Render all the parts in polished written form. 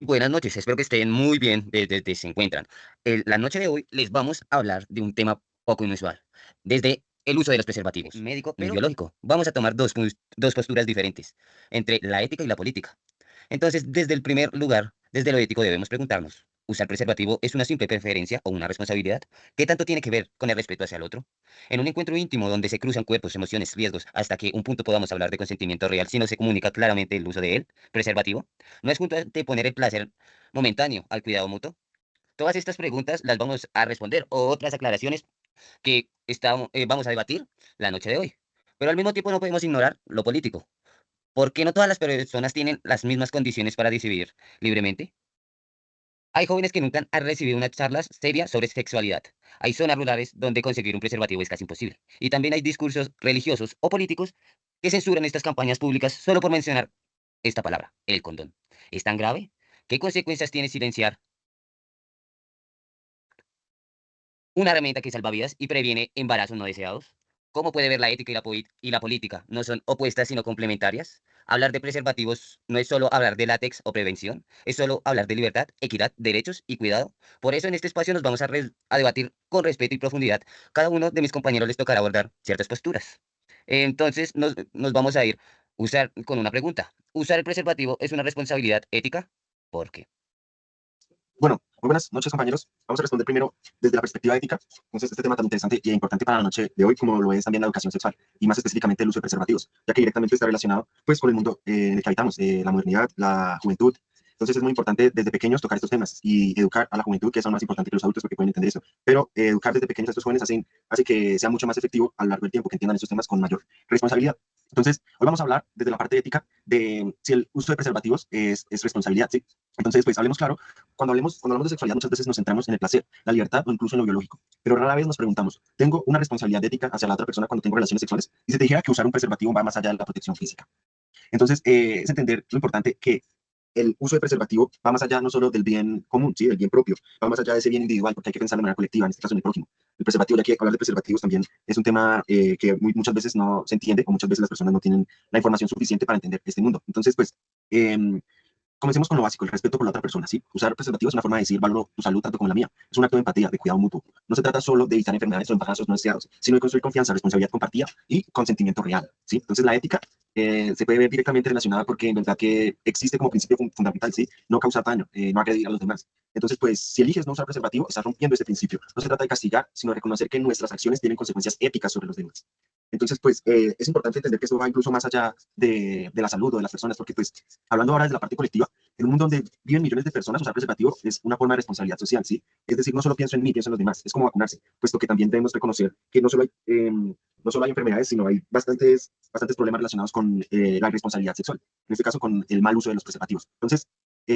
Buenas noches, espero que estén muy bien desde se encuentran. La noche de hoy les vamos a hablar de un tema poco inusual, desde el uso de los preservativos, médico y biológico. Vamos a tomar dos posturas diferentes entre la ética y la política. Entonces, desde el primer lugar, desde lo ético debemos preguntarnos, ¿usar preservativo es una simple preferencia o una responsabilidad? ¿Qué tanto tiene que ver con el respeto hacia el otro? En un encuentro íntimo donde se cruzan cuerpos, emociones, riesgos, hasta que un punto podamos hablar de consentimiento real si no se comunica claramente el uso de él, preservativo, ¿no es junto de poner el placer momentáneo al cuidado mutuo? Todas estas preguntas las vamos a responder o otras aclaraciones que vamos a debatir la noche de hoy. Pero al mismo tiempo no podemos ignorar lo político. ¿Por qué no todas las personas tienen las mismas condiciones para decidir libremente? Hay jóvenes que nunca han recibido una charla seria sobre sexualidad. Hay zonas rurales donde conseguir un preservativo es casi imposible. Y también hay discursos religiosos o políticos que censuran estas campañas públicas solo por mencionar esta palabra, el condón. ¿Es tan grave? ¿Qué consecuencias tiene silenciar una herramienta que salva vidas y previene embarazos no deseados? ¿Cómo puede ver la ética y la política? ¿No son opuestas sino complementarias? Hablar de preservativos no es solo hablar de látex o prevención, es solo hablar de libertad, equidad, derechos y cuidado. Por eso en este espacio nos vamos a debatir con respeto y profundidad. Cada uno de mis compañeros les tocará abordar ciertas posturas. Entonces nos vamos a ir usar con una pregunta. ¿Usar el preservativo es una responsabilidad ética? ¿Por qué? Bueno, muy buenas noches, compañeros. Vamos a responder primero desde la perspectiva ética. Entonces, este tema tan interesante y importante para la noche de hoy, como lo es también la educación sexual, y más específicamente el uso de preservativos, ya que directamente está relacionado pues, con el mundo en el que habitamos, la modernidad, la juventud. Entonces, es muy importante desde pequeños tocar estos temas y educar a la juventud, que es aún más importante que los adultos porque pueden entender eso. Pero educar desde pequeños a estos jóvenes hace que sea mucho más efectivo a lo largo del tiempo, que entiendan estos temas con mayor responsabilidad. Entonces, hoy vamos a hablar desde la parte ética de si el uso de preservativos es responsabilidad, ¿sí? Entonces, pues hablemos claro cuando hablamos de sexualidad, muchas veces nos centramos en el placer, la libertad o incluso en lo biológico. Pero rara vez nos preguntamos, ¿tengo una responsabilidad ética hacia la otra persona cuando tengo relaciones sexuales? Y se te dijera que usar un preservativo va más allá de la protección física. Entonces, es entender lo importante que el uso de preservativo va más allá no solo del bien común, ¿sí? Del bien propio, va más allá de ese bien individual, porque hay que pensar de manera colectiva, en este caso en el prójimo. El preservativo, ya que hablar de preservativos también es un tema que muchas veces no se entiende o muchas veces las personas no tienen la información suficiente para entender este mundo. Entonces, pues, comencemos con lo básico, el respeto por la otra persona, ¿sí? Usar preservativos es una forma de decir valoro tu salud tanto como la mía. Es un acto de empatía, de cuidado mutuo. No se trata solo de evitar enfermedades o embarazos no deseados, sino de construir confianza, responsabilidad compartida y consentimiento real, ¿sí? Entonces la ética se puede ver directamente relacionada porque en verdad que existe como principio fundamental, ¿sí? No causar daño, no agredir a los demás. Entonces, pues, si eliges no usar preservativo, estás rompiendo ese principio. No se trata de castigar, sino de reconocer que nuestras acciones tienen consecuencias éticas sobre los demás. Entonces, pues, es importante entender que esto va incluso más allá de la salud o de las personas, porque, pues, hablando ahora desde la parte colectiva, en un mundo donde viven millones de personas, usar preservativo es una forma de responsabilidad social, ¿sí? Es decir, no solo pienso en mí, pienso en los demás. Es como vacunarse, puesto que también debemos reconocer que no solo hay enfermedades, sino hay bastantes problemas relacionados con la responsabilidad sexual, en este caso con el mal uso de los preservativos. Entonces,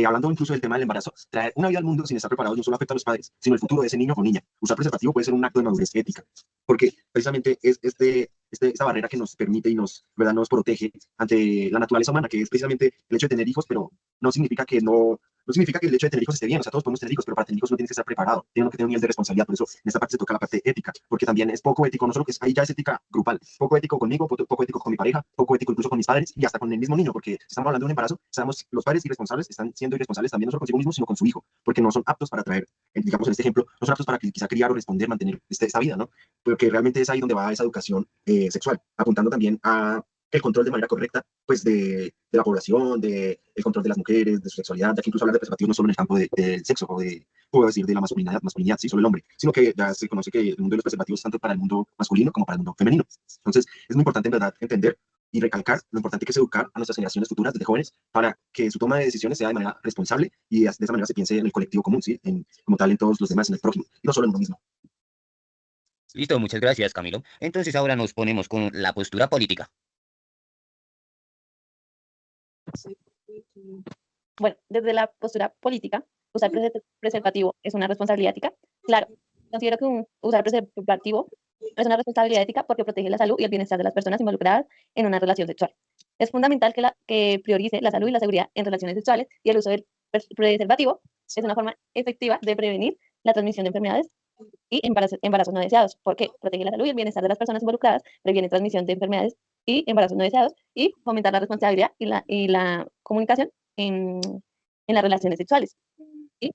hablando incluso del tema del embarazo, traer una vida al mundo sin estar preparados no solo afecta a los padres, sino el futuro de ese niño o niña. Usar preservativo puede ser un acto de madurez ética, porque precisamente es esta barrera que nos permite y ¿verdad? Nos protege ante la naturaleza humana, que es precisamente el hecho de tener hijos, pero no significa que no significa que el hecho de tener hijos esté bien, o sea, todos podemos tener hijos, pero para tener hijos uno tiene que estar preparado, tiene que tener un nivel de responsabilidad, por eso en esta parte se toca la parte ética, porque también es poco ético, no solo que ahí ya es ética grupal, poco ético conmigo, poco ético con mi pareja, poco ético incluso con mis padres y hasta con el mismo niño, porque si estamos hablando de un embarazo, sabemos los padres irresponsables están siendo irresponsables también no solo consigo mismos, sino con su hijo, porque no son aptos para traer, digamos en este ejemplo, no son aptos para quizá criar o responder, mantener esta vida, ¿no? Porque realmente es ahí donde va esa educación sexual, apuntando también a el control de manera correcta pues de la población, del control de las mujeres, de su sexualidad, ya que incluso hablar de preservativos no solo en el campo del sexo puedo decir, de la masculinidad, sí, solo el hombre, sino que ya se conoce que el mundo de los preservativos es tanto para el mundo masculino como para el mundo femenino. Entonces, es muy importante en verdad entender y recalcar lo importante que es educar a nuestras generaciones futuras desde jóvenes para que su toma de decisiones sea de manera responsable y de esa manera se piense en el colectivo común, ¿sí? Como tal en todos los demás, en el prójimo, y no solo en uno mismo. Listo, muchas gracias, Camilo. Entonces ahora nos ponemos con la postura política. Bueno, desde la postura política, usar preservativo es una responsabilidad ética. Claro, considero que usar preservativo es una responsabilidad ética porque protege la salud y el bienestar de las personas involucradas en una relación sexual. Es fundamental que priorice la salud y la seguridad en relaciones sexuales y el uso del preservativo es una forma efectiva de prevenir la transmisión de enfermedades y embarazos no deseados. ¿Por qué? Protege la salud y el bienestar de las personas involucradas, previene transmisión de enfermedades y embarazos no deseados y fomentar la responsabilidad y la comunicación en, en las relaciones sexuales. ¿Sí?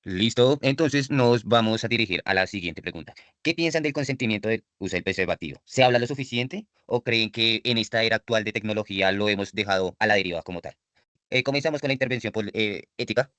Listo, entonces nos vamos a dirigir a la siguiente pregunta. ¿Qué piensan del consentimiento del uso del preservativo? ¿Se habla lo suficiente o creen que en esta era actual de tecnología lo hemos dejado a la deriva como tal? Comenzamos con la intervención ética.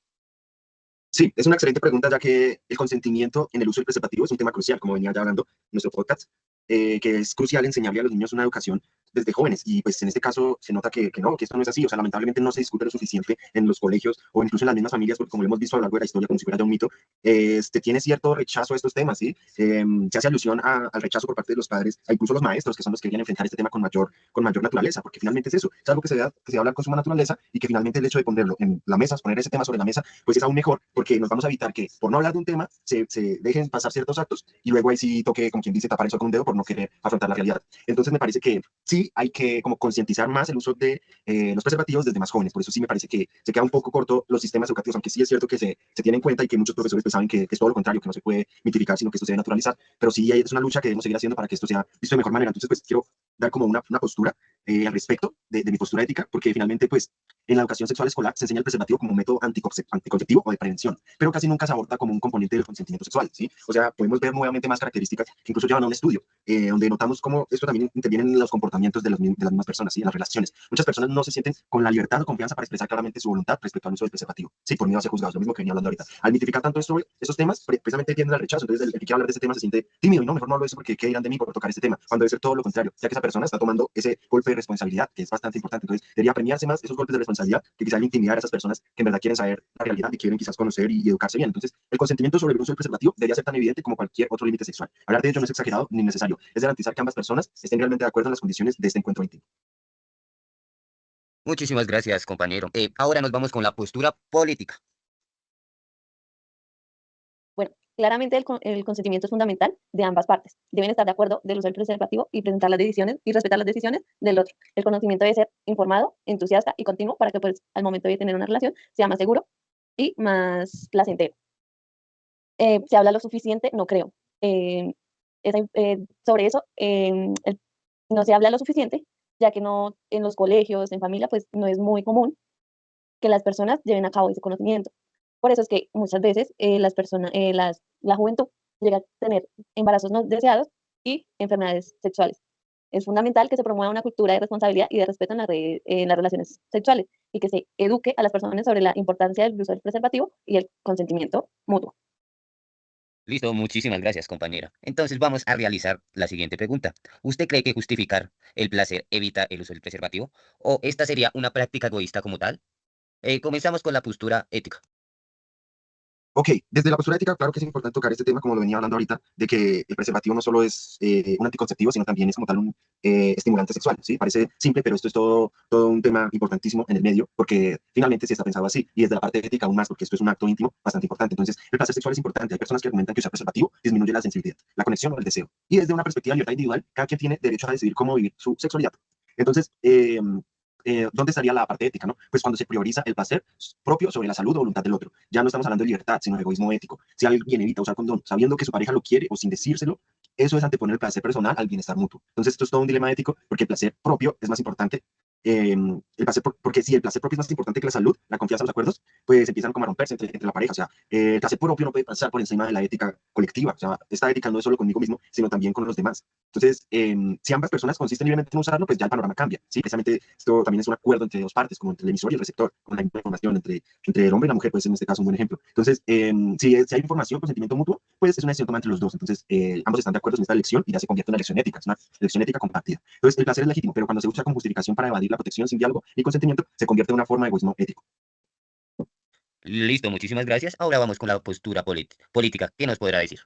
Sí, es una excelente pregunta, ya que el consentimiento en el uso del preservativo es un tema crucial, como venía ya hablando en nuestro podcast, que es crucial enseñarle a los niños una educación desde jóvenes. Y pues en este caso se nota que no, que esto no es así. O sea, lamentablemente no se discute lo suficiente en los colegios o incluso en las mismas familias, porque como lo hemos visto a lo largo de la historia, como si fuera ya un mito, tiene cierto rechazo a estos temas, ¿sí? Se hace alusión al rechazo por parte de los padres, a incluso los maestros, que son los que vienen a enfrentar este tema con mayor naturaleza, porque finalmente es eso, es algo que se va a hablar con suma naturaleza y que finalmente el hecho de ponerlo en la mesa, poner ese tema sobre la mesa, pues es aún mejor, porque nos vamos a evitar que por no hablar de un tema se dejen pasar ciertos actos y luego ahí sí toque, como quien dice, tapar eso con un dedo por no querer afrontar la realidad. Entonces me parece que sí hay que como concientizar más el uso de los preservativos desde más jóvenes. Por eso sí me parece que se queda un poco corto los sistemas educativos, aunque sí es cierto que se tiene en cuenta y que muchos profesores pues, saben que es todo lo contrario, que no se puede mitificar, sino que esto se debe naturalizar. Pero sí es una lucha que debemos seguir haciendo para que esto sea visto de mejor manera. Entonces, pues quiero dar como una postura al respecto de mi postura ética, porque finalmente, pues, en la educación sexual escolar se enseña el preservativo como un método anticonceptivo o de prevención, pero casi nunca se aborda como un componente del consentimiento sexual, ¿sí? O sea, podemos ver nuevamente más características que incluso llevan a un estudio, donde notamos cómo esto también interviene en los comportamientos de las mismas personas, ¿sí? En las relaciones. Muchas personas no se sienten con la libertad o confianza para expresar claramente su voluntad respecto al uso del preservativo, sí, por miedo a ser juzgados, lo mismo que venía hablando ahorita. Al mitificar tanto esos temas, precisamente tienden al rechazo, entonces el que quiere hablar de ese tema se siente tímido y no, mejor no hablo de eso porque qué dirán de mí por tocar este tema, cuando debe ser todo lo contrario, ya que esa persona está tomando ese golpe de responsabilidad, que es bastante importante, entonces debería premiarse más esos golpes de responsabilidad que quizás intimidar a esas personas que en verdad quieren saber la realidad y quieren quizás conocer y educarse bien. Entonces, el consentimiento sobre el uso del preservativo debería ser tan evidente como cualquier otro límite sexual. Hablar de ello no es exagerado ni necesario, es garantizar que ambas personas estén realmente de acuerdo en las condiciones de este encuentro íntimo. Muchísimas gracias, compañero. Ahora nos vamos con la postura política. Bueno, claramente el consentimiento es fundamental de ambas partes. Deben estar de acuerdo del uso del preservativo y presentar las decisiones y respetar las decisiones del otro. El conocimiento debe ser informado, entusiasta y continuo para que pues, al momento de tener una relación sea más seguro y más placentero. ¿Se habla lo suficiente? No creo. Eh, sobre eso no se habla lo suficiente, ya que no en los colegios, en familia, pues no es muy común que las personas lleven a cabo ese conocimiento. Por eso es que muchas veces la juventud llega a tener embarazos no deseados y enfermedades sexuales. Es fundamental que se promueva una cultura de responsabilidad y de respeto en las relaciones sexuales y que se eduque a las personas sobre la importancia del uso del preservativo y el consentimiento mutuo. Listo, muchísimas gracias, compañera. Entonces vamos a realizar la siguiente pregunta. ¿Usted cree que justificar el placer evita el uso del preservativo? ¿O esta sería una práctica egoísta como tal? Comenzamos con la postura ética. Ok, desde la postura ética, claro que es importante tocar este tema, como lo venía hablando ahorita, de que el preservativo no solo es un anticonceptivo, sino también es como tal un estimulante sexual, ¿sí? Parece simple, pero esto es todo un tema importantísimo en el medio, porque finalmente sí está pensado así, y desde la parte ética aún más, porque esto es un acto íntimo bastante importante. Entonces, el placer sexual es importante. Hay personas que argumentan que usar preservativo disminuye la sensibilidad, la conexión o el deseo. Y desde una perspectiva de libertad individual, cada quien tiene derecho a decidir cómo vivir su sexualidad. Entonces, ¿dónde estaría la parte ética, no? Pues cuando se prioriza el placer propio sobre la salud o voluntad del otro. Ya no estamos hablando de libertad, sino de egoísmo ético. Si alguien evita usar condón sabiendo que su pareja lo quiere o sin decírselo, eso es anteponer el placer personal al bienestar mutuo. Entonces, esto es todo un dilema ético porque el placer propio es más importante. Porque si el placer propio es más importante que la salud, la confianza, los acuerdos, pues empiezan como a romperse entre la pareja. O sea, el placer propio no puede pasar por encima de la ética colectiva. O sea, esta ética no es solo conmigo mismo, sino también con los demás. Entonces, si ambas personas consisten libremente en usarlo, pues ya el panorama cambia. ¿Sí? Precisamente esto también es un acuerdo entre dos partes, como entre el emisor y el receptor, con la información entre el hombre y la mujer, pues en este caso un buen ejemplo. Entonces, si hay información, consentimiento mutuo, pues es una decisión tomada entre los dos. Entonces, ambos están de acuerdo en esta elección y ya se convierte en una elección ética, es una elección ética compartida. Entonces, el placer es legítimo, pero cuando se usa como justificación para evadir la protección sin diálogo y consentimiento, se convierte en una forma de egoísmo ético. Listo, muchísimas gracias. Ahora vamos con la postura política. ¿Qué nos podrá decir?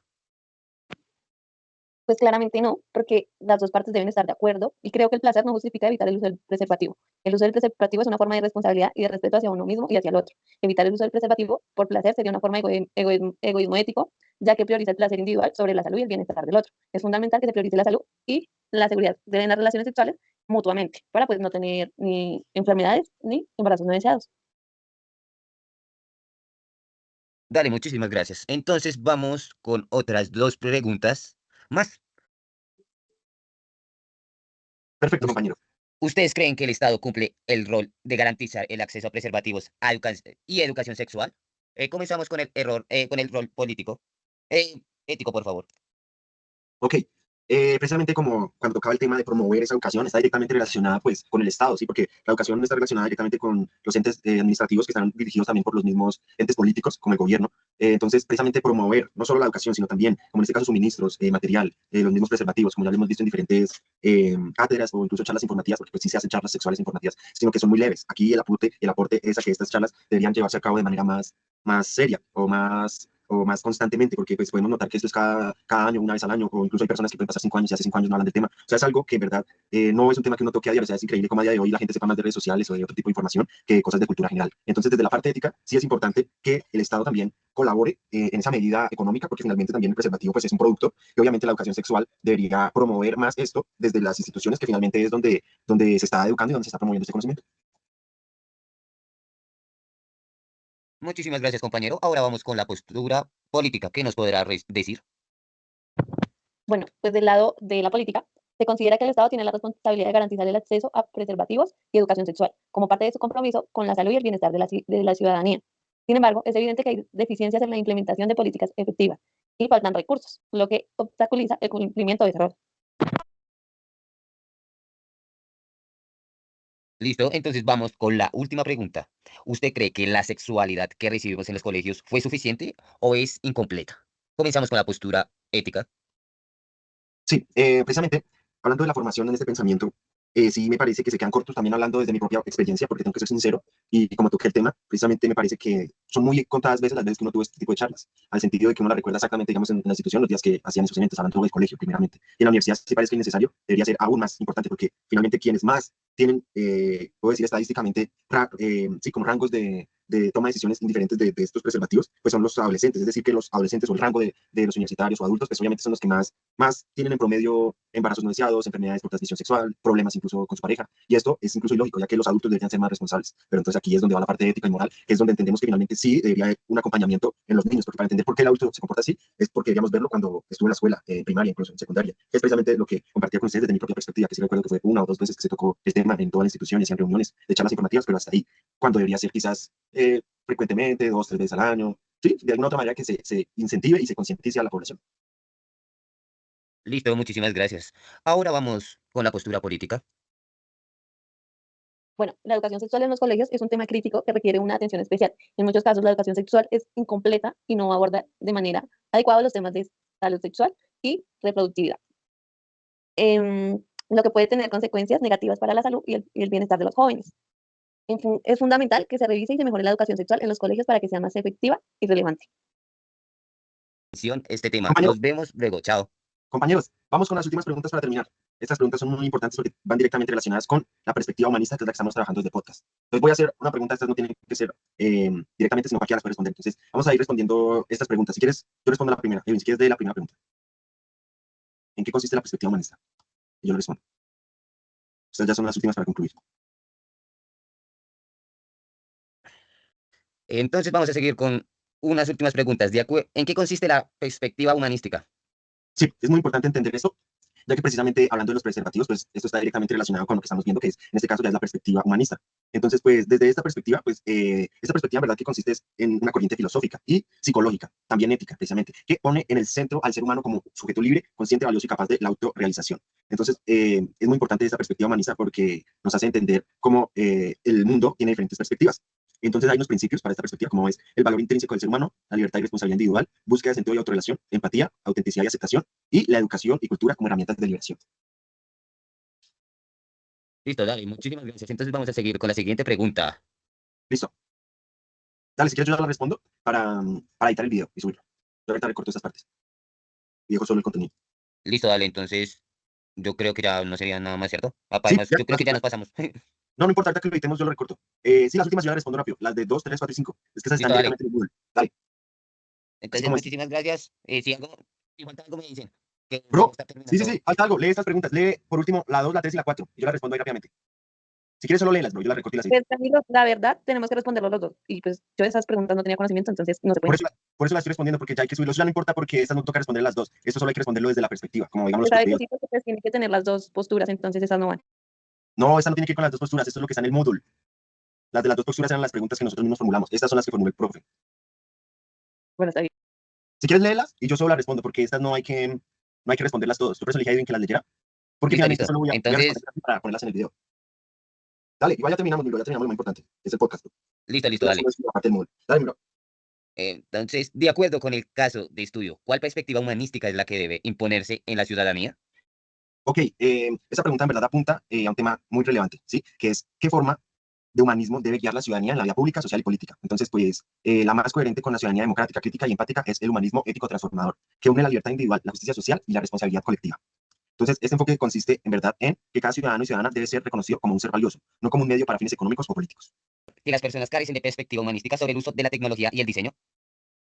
Pues claramente no, porque las dos partes deben estar de acuerdo y creo que el placer no justifica evitar el uso del preservativo. El uso del preservativo es una forma de responsabilidad y de respeto hacia uno mismo y hacia el otro. Evitar el uso del preservativo por placer sería una forma de egoísmo ético, ya que prioriza el placer individual sobre la salud y el bienestar del otro. Es fundamental que se priorice la salud y la seguridad de las relaciones sexuales mutuamente, para pues no tener ni enfermedades ni embarazos no deseados. Dale, muchísimas gracias. Entonces vamos con otras dos preguntas más. Perfecto, Us- compañero. ¿Ustedes creen que el Estado cumple el rol de garantizar el acceso a preservativos y educación sexual? Comenzamos con el error, con el rol político. Ético, por favor. Ok, precisamente como cuando tocaba el tema de promover esa educación, está directamente relacionada pues con el Estado, ¿sí? Porque la educación está relacionada directamente con los entes administrativos que están dirigidos también por los mismos entes políticos, como el gobierno. Entonces, precisamente promover no solo la educación, sino también, como en este caso, suministros, material, los mismos preservativos, como ya lo hemos visto en diferentes cátedras o incluso charlas informativas, porque pues sí se hacen charlas sexuales informativas, sino que son muy leves. Aquí el aporte es a que estas charlas deberían llevarse a cabo de manera más seria o más constantemente, porque pues podemos notar que esto es cada año, una vez al año, o incluso hay personas que pueden pasar 5 años y hace 5 años no hablan del tema. O sea, es algo que en verdad no es un tema que uno toque a diario. O sea, es increíble cómo a día de hoy la gente sepa más de redes sociales o de otro tipo de información que cosas de cultura general. Entonces, desde la parte ética, sí es importante que el Estado también colabore en esa medida económica, porque finalmente también el preservativo pues, es un producto y obviamente la educación sexual debería promover más esto desde las instituciones, que finalmente es donde se está educando y donde se está promoviendo este conocimiento. Muchísimas gracias, compañero. Ahora vamos con la postura política. ¿Qué nos podrá decir? Bueno, pues del lado de la política, se considera que el Estado tiene la responsabilidad de garantizar el acceso a preservativos y educación sexual, como parte de su compromiso con la salud y el bienestar de la ciudadanía. Sin embargo, es evidente que hay deficiencias en la implementación de políticas efectivas y faltan recursos, lo que obstaculiza el cumplimiento de ese rol. Listo, entonces vamos con la última pregunta. ¿Usted cree que la sexualidad que recibimos en los colegios fue suficiente o es incompleta? Comenzamos con la postura ética. Sí, precisamente hablando de la formación en este pensamiento, sí me parece que se quedan cortos también hablando desde mi propia experiencia, porque tengo que ser sincero, y como toqué el tema, precisamente me parece que son muy contadas veces las veces que uno tuvo este tipo de charlas, al sentido de que uno la recuerda exactamente, digamos, en la institución, los días que hacían esos eventos, hablando del colegio primeramente. Y en la universidad sí parece que es necesario, debería ser aún más importante, porque finalmente quienes más tienen, puedo decir estadísticamente, sí, como rangos de toma de decisiones indiferentes de estos preservativos, pues son los adolescentes, es decir, que los adolescentes o el rango de los universitarios o adultos, pues obviamente son los que más tienen en promedio embarazos no deseados, enfermedades por transmisión sexual, problemas incluso con su pareja. Y esto es incluso ilógico, ya que los adultos deberían ser más responsables. Pero entonces aquí es donde va la parte ética y moral, que es donde entendemos que finalmente sí debería haber un acompañamiento en los niños, porque para entender por qué el adulto se comporta así, es porque deberíamos verlo cuando estuve en la escuela, en primaria, incluso en secundaria. Es precisamente lo que compartía con ustedes desde mi propia perspectiva, que sí recuerdo que fue 1 o 2 veces que se tocó el tema en toda la institución y hacían reuniones de charlas informativas, pero hasta ahí, cuando debería ser quizás frecuentemente, 2, 3 veces al año, sí, de alguna otra manera que se incentive y se concientice a la población. Listo, muchísimas gracias. Ahora vamos con la postura política. Bueno, la educación sexual en los colegios es un tema crítico que requiere una atención especial. En muchos casos, la educación sexual es incompleta y no aborda de manera adecuada los temas de salud sexual y reproductividad, lo que puede tener consecuencias negativas para la salud y el bienestar de los jóvenes. Es fundamental que se revise y se mejore la educación sexual en los colegios para que sea más efectiva y relevante. Este tema. Compañero, Nos vemos luego. Chao. compañeros, vamos con las últimas preguntas para terminar. Estas preguntas son muy importantes porque van directamente relacionadas con la perspectiva humanista, que es la que estamos trabajando desde podcast. Entonces voy a hacer una pregunta, estas no tienen que ser directamente, sino cualquiera las puede responder. Entonces vamos a ir respondiendo estas preguntas. Si quieres, yo respondo la primera. Edwin, si quieres de la primera pregunta. ¿En qué consiste la perspectiva humanista? Y yo le respondo. Estas ya son las últimas para concluir. Entonces vamos a seguir con unas últimas preguntas. ¿En qué consiste la perspectiva humanística? Sí, es muy importante entender esto, ya que precisamente hablando de los preservativos, pues esto está directamente relacionado con lo que estamos viendo, que es, en este caso, ya es la perspectiva humanista. Entonces, pues desde esta perspectiva, pues esta perspectiva, en verdad, que consiste en una corriente filosófica y psicológica, también ética, precisamente, que pone en el centro al ser humano como sujeto libre, consciente, valioso y capaz de la autorrealización. Entonces, es muy importante esta perspectiva humanista porque nos hace entender cómo el mundo tiene diferentes perspectivas. Entonces hay unos principios para esta perspectiva, como es el valor intrínseco del ser humano, la libertad y responsabilidad individual, búsqueda de sentido y autorrelación, empatía, autenticidad y aceptación, y la educación y cultura como herramientas de liberación. Listo, dale, muchísimas gracias. Entonces vamos a seguir con la siguiente pregunta. Listo. Dale, si quieres yo ya la respondo para editar el video y subirlo. Yo ahorita recorto estas partes y dejo solo el contenido. Listo, dale, entonces yo creo que ya no sería nada más, ¿cierto? Sí, Además, ya, yo creo que ya nos pasamos. no, no importa, ahorita que lo editemos yo lo recorto. Sí, las últimas yo las respondo rápido. Las de 2, 3, 4 y 5. Es que esas están Listo, dale. directamente en Google. Dale, así Entonces, como es. muchísimas gracias. Si algo, si falta algo me dicen, que ya Bro, está sí, sí, terminando. sí, falta algo. Lee estas preguntas. Lee por último la 2, la 3 y la 4. Y yo las respondo ahí rápidamente. Si quieres solo léelas, bro. Yo las recorto y las edito. Pues, Camilo, la verdad, tenemos que responderlos los dos. Y pues yo de esas preguntas no tenía conocimiento, entonces no se Por pueden. eso, por eso las estoy respondiendo, porque ya hay que subirlos. Ya no importa porque estas no toca responder las dos. Esto solo hay que responderlo desde la perspectiva, como digamos Se los sabe que videos. sí, porque pues tiene que tener las dos posturas, entonces esas no van. No, esta no tiene que ver con las dos posturas, esto es lo que está en el módulo. Las de las dos posturas eran las preguntas que nosotros mismos formulamos. Estas son las que formuló el profe. Bueno, está bien. Si quieres léelas y yo solo las respondo, porque estas no hay que responderlas todas. Yo por eso le dije a Edwin que las leyera, porque Listo, finalmente listo. solo voy a Entonces, responder así para ponerlas en el video. Dale, igual ya terminamos lo más importante, que es el podcast. listo, listo, Entonces, dale. solo es la parte del módulo. Dale, bro. Entonces, de acuerdo con el caso de estudio, ¿cuál perspectiva humanística es la que debe imponerse en la ciudadanía? Ok, esa pregunta en verdad apunta a un tema muy relevante, ¿sí? Que es, ¿qué forma de humanismo debe guiar la ciudadanía en la vida pública, social y política? Entonces, pues, la más coherente con la ciudadanía democrática, crítica y empática es el humanismo ético transformador, que une la libertad individual, la justicia social y la responsabilidad colectiva. Entonces, este enfoque consiste en verdad en que cada ciudadano y ciudadana debe ser reconocido como un ser valioso, no como un medio para fines económicos o políticos. Que las personas carecen de perspectiva humanística sobre el uso de la tecnología y el diseño.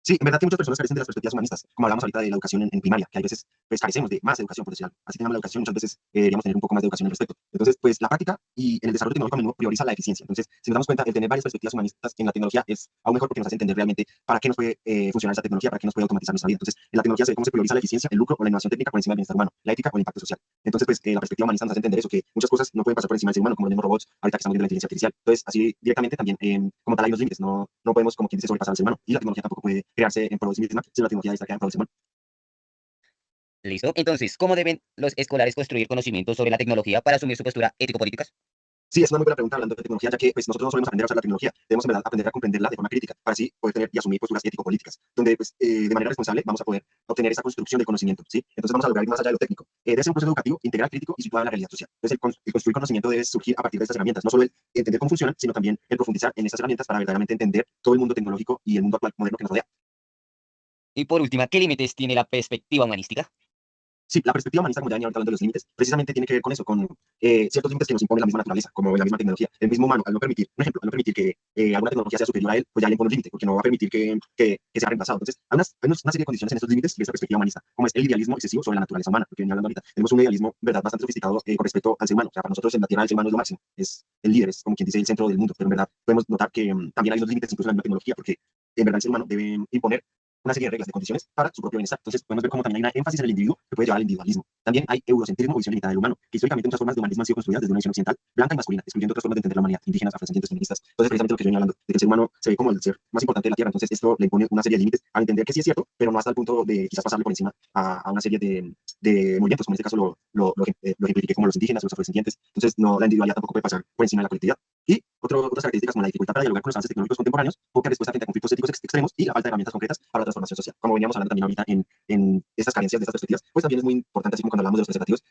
Sí, en verdad que muchas personas carecen de las perspectivas humanistas, como hablamos ahorita de la educación en primaria, que hay veces pues carecemos de más educación, por decir algo. Así tenemos la educación, muchas veces deberíamos tener un poco más de educación al respecto. Entonces, pues la práctica y en el desarrollo tecnológico a menudo prioriza la eficiencia. Entonces, si nos damos cuenta, el tener varias perspectivas humanistas en la tecnología es aún mejor porque nos hace entender realmente para qué nos puede funcionar esa tecnología, para qué nos puede automatizar nuestra vida. Entonces, en la tecnología se ve cómo se prioriza la eficiencia, el lucro o la innovación técnica por encima del bienestar humano, la ética o el impacto social. Entonces, pues la perspectiva humanista nos hace entender eso, que muchas cosas no pueden pasar por encima del ser humano, como los mismos robots, ahorita que estamos viendo la inteligencia artificial. Entonces, así directamente también, como tal, hay unos límites, no podemos, como quien dice, sobrepasar al ser humano. Y la tecnología tampoco puede crearse en pro de sí misma, si la tecnología está creada en pro del ser humano. ¿Listo? Entonces, ¿cómo deben los escolares construir conocimientos sobre la tecnología para asumir su postura ético-políticas? Sí, es una muy buena pregunta hablando de tecnología, ya que pues, nosotros no solemos aprender a usar la tecnología, debemos en verdad aprender a comprenderla de forma crítica, para así poder tener y asumir posturas ético-políticas, donde pues, de manera responsable vamos a poder obtener esa construcción del conocimiento, ¿sí? Entonces vamos a lograr ir más allá de lo técnico. Debe ser un proceso educativo, integral, crítico y situado en la realidad social. Entonces el construir conocimiento debe surgir a partir de estas herramientas, no solo el entender cómo funcionan, sino también el profundizar en estas herramientas para verdaderamente entender todo el mundo tecnológico y el mundo actual moderno que nos rodea. Y por última, ¿qué límites tiene la perspectiva humanística? Sí, la perspectiva humanista, como ya venía ahorita hablando de los límites, precisamente tiene que ver con eso, con ciertos límites que nos impone la misma naturaleza, como la misma tecnología. El mismo humano, al no permitir, un ejemplo, al no permitir que alguna tecnología sea superior a él, pues ya le impone un límite, porque no va a permitir que sea reemplazado. Entonces, hay una serie de condiciones en estos límites de esta perspectiva humanista, como es el idealismo excesivo sobre la naturaleza humana, porque venía hablando ahorita. Tenemos un idealismo, verdad, bastante sofisticado con respecto al ser humano. O sea, para nosotros en la Tierra el ser humano es lo máximo, es el líder, es como quien dice el centro del mundo, pero en verdad podemos notar que también hay unos límites incluso en la misma tecnología, porque en verdad el ser humano debe imponer una serie de reglas, de condiciones para su propio bienestar. Entonces, podemos ver cómo también hay una énfasis en el individuo que puede llevar al individualismo. También hay eurocentrismo o visión limitada del humano, que históricamente muchas formas de humanismo han sido construidas desde una visión occidental, blanca y masculina, excluyendo otras formas de entender la humanidad, indígenas, afrodescendientes, feministas. Entonces, precisamente lo que yo venía hablando, de que el ser humano se ve como el ser más importante de la Tierra. Entonces, esto le impone una serie de límites a entender que sí es cierto, pero no hasta el punto de quizás pasarle por encima a una serie de movimientos, como en este caso lo ejemplifiqué como los indígenas, los afrodescendientes. Entonces, no, la individualidad tampoco puede pasar por encima de la colectividad. Y otras características como la dificultad para dialogar con los avances tecnológicos contemporáneos, poca respuesta frente a conflictos éticos extremos y la falta de herramientas concretas para la transformación social. Como veníamos hablando también ahorita en estas carencias de estas perspectivas, pues también es muy importante, así como cuando hablamos de los preservativos,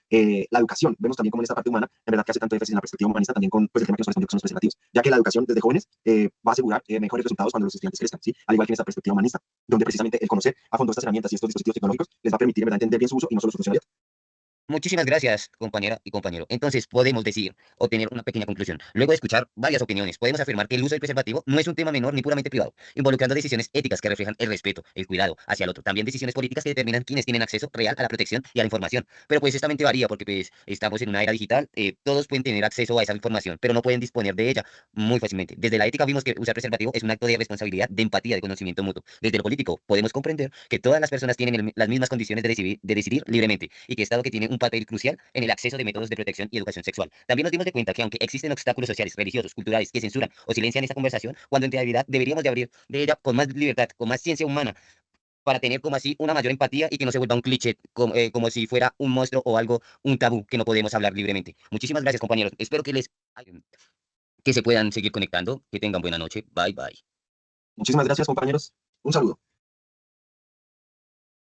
la educación. Vemos también como en esta parte humana, en verdad que hace tanto énfasis en la perspectiva humanista también con pues, el tema que nos respondió que son los preservativos, ya que la educación desde jóvenes va a asegurar mejores resultados cuando los estudiantes crezcan, ¿sí? Al igual que en esta perspectiva humanista, donde precisamente el conocer a fondo estas herramientas y estos dispositivos tecnológicos les va a permitir en verdad entender bien su uso y no solo su funcionalidad. Muchísimas gracias, compañera y compañero. Entonces, podemos decir o tener una pequeña conclusión. Luego de escuchar varias opiniones, podemos afirmar que el uso del preservativo no es un tema menor ni puramente privado, involucrando decisiones éticas que reflejan el respeto, el cuidado hacia el otro. También decisiones políticas que determinan quiénes tienen acceso real a la protección y a la información. Pero pues esta mente varía porque pues estamos en una era digital, todos pueden tener acceso a esa información, pero no pueden disponer de ella muy fácilmente. Desde la ética vimos que usar preservativo es un acto de responsabilidad, de empatía, de conocimiento mutuo. Desde lo político podemos comprender que todas las personas tienen las mismas condiciones de decidir libremente y que Estado que tiene un papel crucial en el acceso de métodos de protección y educación sexual. También nos dimos de cuenta que aunque existen obstáculos sociales, religiosos, culturales que censuran o silencian esta conversación, cuando en realidad deberíamos de abrir de ella con más libertad, con más ciencia humana, para tener como así una mayor empatía y que no se vuelva un cliché, como si fuera un monstruo o algo, un tabú que no podemos hablar libremente. Muchísimas gracias, compañeros. Espero que se puedan seguir conectando. Que tengan buena noche. Bye, bye. Muchísimas gracias, compañeros. Un saludo.